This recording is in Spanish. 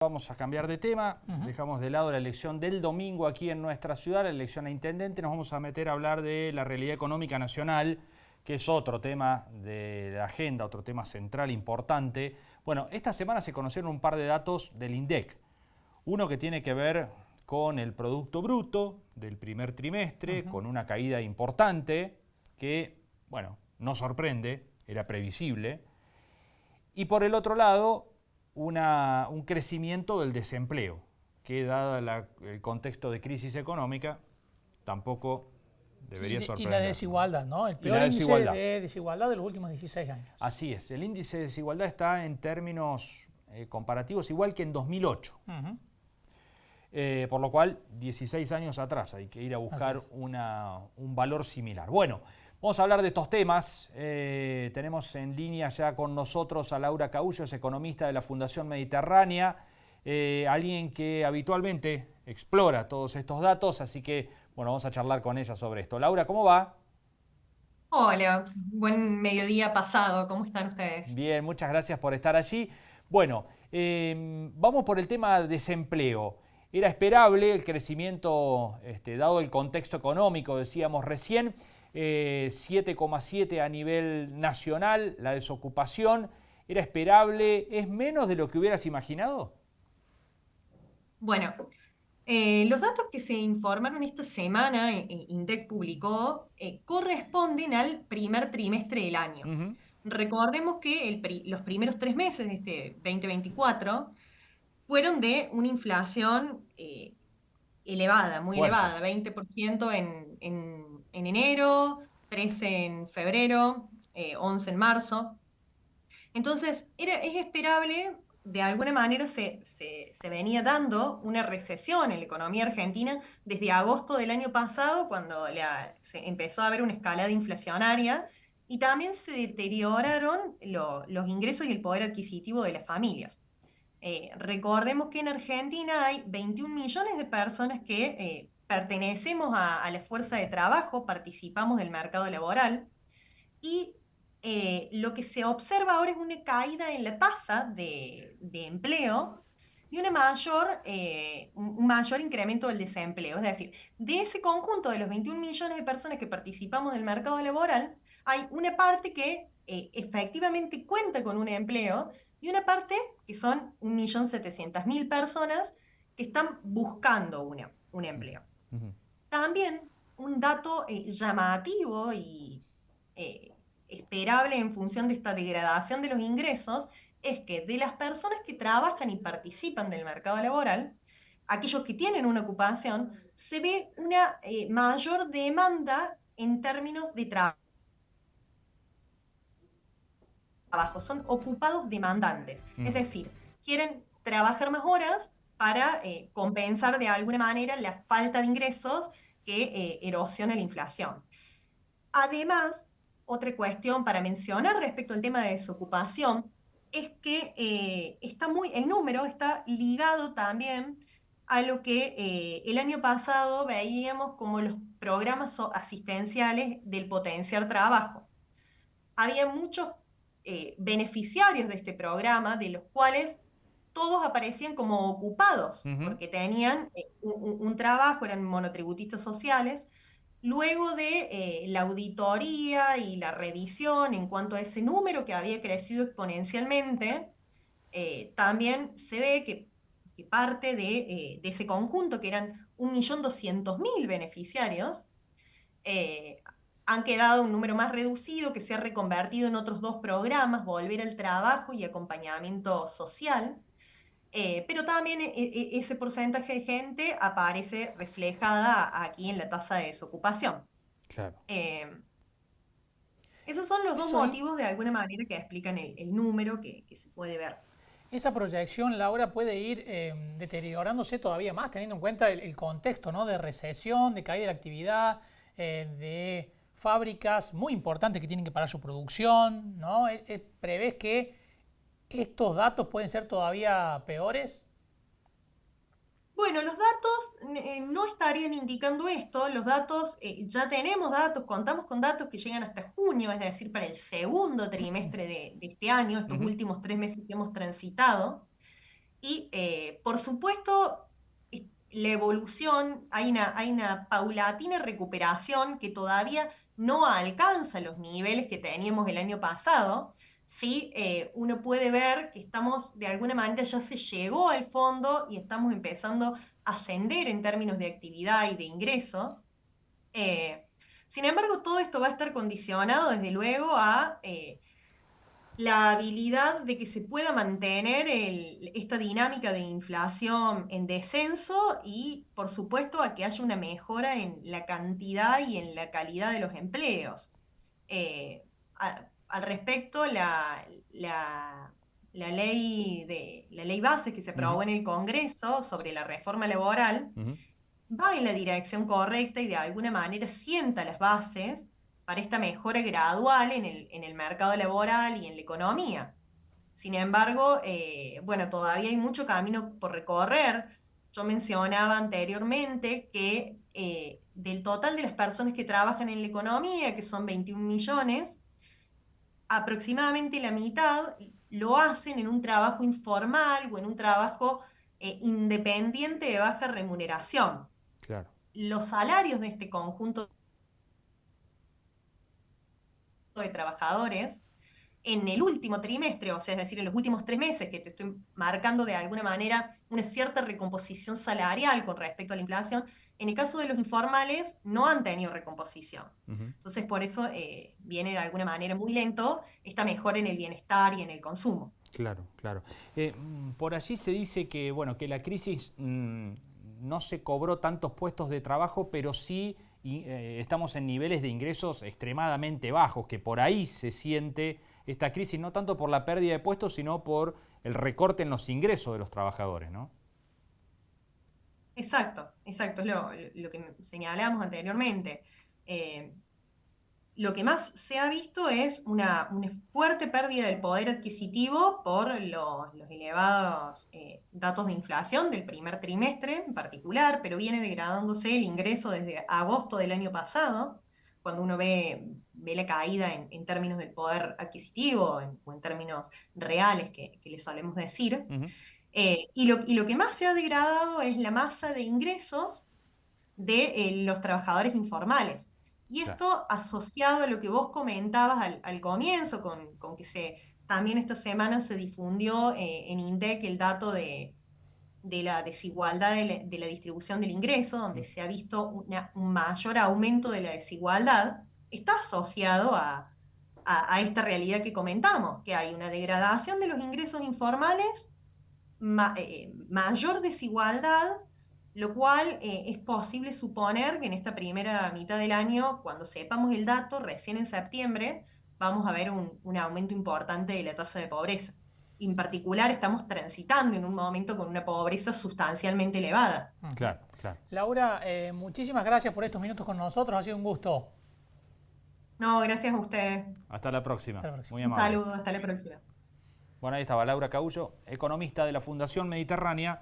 Vamos a cambiar de tema, dejamos de lado la elección del domingo aquí en nuestra ciudad, la elección a intendente, nos vamos a meter a hablar de la realidad económica nacional, que es otro tema de la agenda, otro tema central importante. Bueno, esta semana se conocieron un par de datos del INDEC, uno que tiene que ver con el Producto Bruto del primer trimestre, con una caída importante que, bueno, no sorprende, era previsible, y por el otro lado, un crecimiento del desempleo, que dado el contexto de crisis económica, tampoco debería sorprender. Y la desigualdad, ¿no? El peor índice de desigualdad de los últimos 16 años. Así es, el índice de desigualdad está en términos comparativos igual que en 2008. Por lo cual, 16 años atrás hay que ir a buscar un valor similar. Bueno, vamos a hablar de estos temas. Tenemos en línea ya con nosotros a Laura Caullo, es economista de la Fundación Mediterránea, alguien que habitualmente explora todos estos datos, así que bueno, vamos a charlar con ella sobre esto. Laura, ¿cómo va? Hola, buen mediodía pasado, ¿cómo están ustedes? Bien, muchas gracias por estar allí. Bueno, vamos por el tema desempleo. Era esperable el crecimiento, dado el contexto económico, decíamos recién, 7,7 a nivel nacional, la desocupación, ¿era esperable? ¿Es menos de lo que hubieras imaginado? Bueno, los datos que se informaron esta semana, INDEC publicó, corresponden al primer trimestre del año. Recordemos que los primeros 3 meses de este 2024 fueron de una inflación elevada, muy Fuerte. elevada, 20% en enero, 13% en febrero, 11% en marzo. Entonces, es esperable, de alguna manera se venía dando una recesión en la economía argentina desde agosto del año pasado, cuando se empezó a haber una escalada inflacionaria, y también se deterioraron los ingresos y el poder adquisitivo de las familias. Recordemos que en Argentina hay 21 millones de personas que pertenecemos a la fuerza de trabajo, participamos del mercado laboral, y lo que se observa ahora es una caída en la tasa de empleo y un mayor incremento del desempleo. Es decir, de ese conjunto de los 21 millones de personas que participamos del mercado laboral, hay una parte que efectivamente cuenta con un empleo y una parte que son 1.700.000 personas que están buscando un empleo. También un dato llamativo y esperable en función de esta degradación de los ingresos es que de las personas que trabajan y participan del mercado laboral, aquellos que tienen una ocupación, se ve una mayor demanda en términos de trabajo. Son ocupados demandantes, es decir, quieren trabajar más horas para compensar de alguna manera la falta de ingresos que erosiona la inflación. Además, otra cuestión para mencionar respecto al tema de desocupación es que el número está ligado también a lo que el año pasado veíamos como los programas asistenciales del potenciar trabajo. Había muchos beneficiarios de este programa, de los cuales todos aparecían como ocupados, porque tenían un trabajo, eran monotributistas sociales. Luego de la auditoría y la revisión en cuanto a ese número que había crecido exponencialmente, también se ve que parte de ese conjunto, que eran 1.200.000 beneficiarios, han quedado un número más reducido que se ha reconvertido en otros 2 programas, Volver al Trabajo y Acompañamiento Social. Pero también ese porcentaje de gente aparece reflejada aquí en la tasa de desocupación. Claro. Esos son los dos motivos de alguna manera que explican el número que se puede ver. Esa proyección, Laura, puede ir deteriorándose todavía más, teniendo en cuenta el contexto, ¿no?, de recesión, de caída de la actividad, de fábricas muy importantes que tienen que parar su producción, ¿no? ¿Prevés que estos datos pueden ser todavía peores? Bueno, los datos no estarían indicando esto. Los datos, ya tenemos datos, contamos con datos que llegan hasta junio, es decir, para el segundo trimestre de este año, estos últimos 3 meses que hemos transitado. Y, por supuesto, la evolución, hay una paulatina recuperación que todavía no alcanza los niveles que teníamos el año pasado. Sí, uno puede ver que estamos, de alguna manera, ya se llegó al fondo y estamos empezando a ascender en términos de actividad y de ingreso. Eh, Sin embargo, todo esto va a estar condicionado, desde luego, a la habilidad de que se pueda mantener esta dinámica de inflación en descenso y, por supuesto, a que haya una mejora en la cantidad y en la calidad de los empleos. Al respecto, la ley base que se aprobó Ujú, en el Congreso sobre la reforma laboral ujú. va en la dirección correcta y de alguna manera sienta las bases para esta mejora gradual en el mercado laboral y en la economía. Sin embargo, bueno, todavía hay mucho camino por recorrer. Yo mencionaba anteriormente que del total de las personas que trabajan en la economía, que son 21 millones, aproximadamente la mitad lo hacen en un trabajo informal o en un trabajo independiente de baja remuneración. Claro. Los salarios de este conjunto de trabajadores en el último trimestre, o sea, es decir, en los últimos 3 meses, que te estoy marcando de alguna manera una cierta recomposición salarial con respecto a la inflación, en el caso de los informales no han tenido recomposición. Ujú. Entonces, por eso viene de alguna manera muy lento esta mejora en el bienestar y en el consumo. Claro, claro. Por allí se dice que, bueno, que la crisis no se cobró tantos puestos de trabajo, pero sí estamos en niveles de ingresos extremadamente bajos, que por ahí se siente esta crisis, no tanto por la pérdida de puestos, sino por el recorte en los ingresos de los trabajadores, ¿no? Exacto, exacto, es lo que señalábamos anteriormente. Eh, lo que más se ha visto es una fuerte pérdida del poder adquisitivo por los elevados datos de inflación del primer trimestre en particular, pero viene degradándose el ingreso desde agosto del año pasado, cuando uno ve la caída en términos del poder adquisitivo o en términos reales que le solemos decir. Ujú. Y lo que más se ha degradado es la masa de ingresos de los trabajadores informales. Y Claro. esto asociado a lo que vos comentabas al comienzo, con que también esta semana se difundió en INDEC el dato de la desigualdad de la distribución del ingreso, donde se ha visto un mayor aumento de la desigualdad, está asociado a esta realidad que comentamos, que hay una degradación de los ingresos informales, mayor desigualdad, lo cual es posible suponer que en esta primera mitad del año, cuando sepamos el dato, recién en septiembre, vamos a ver un aumento importante de la tasa de pobreza. En particular, estamos transitando en un momento con una pobreza sustancialmente elevada. Claro, claro. Laura, muchísimas gracias por estos minutos con nosotros, ha sido un gusto. No, gracias a ustedes. Hasta la próxima. Hasta la próxima. Muy Un amable. saludo, hasta la próxima. Bueno, ahí estaba Laura Caullo, economista de la Fundación Mediterránea.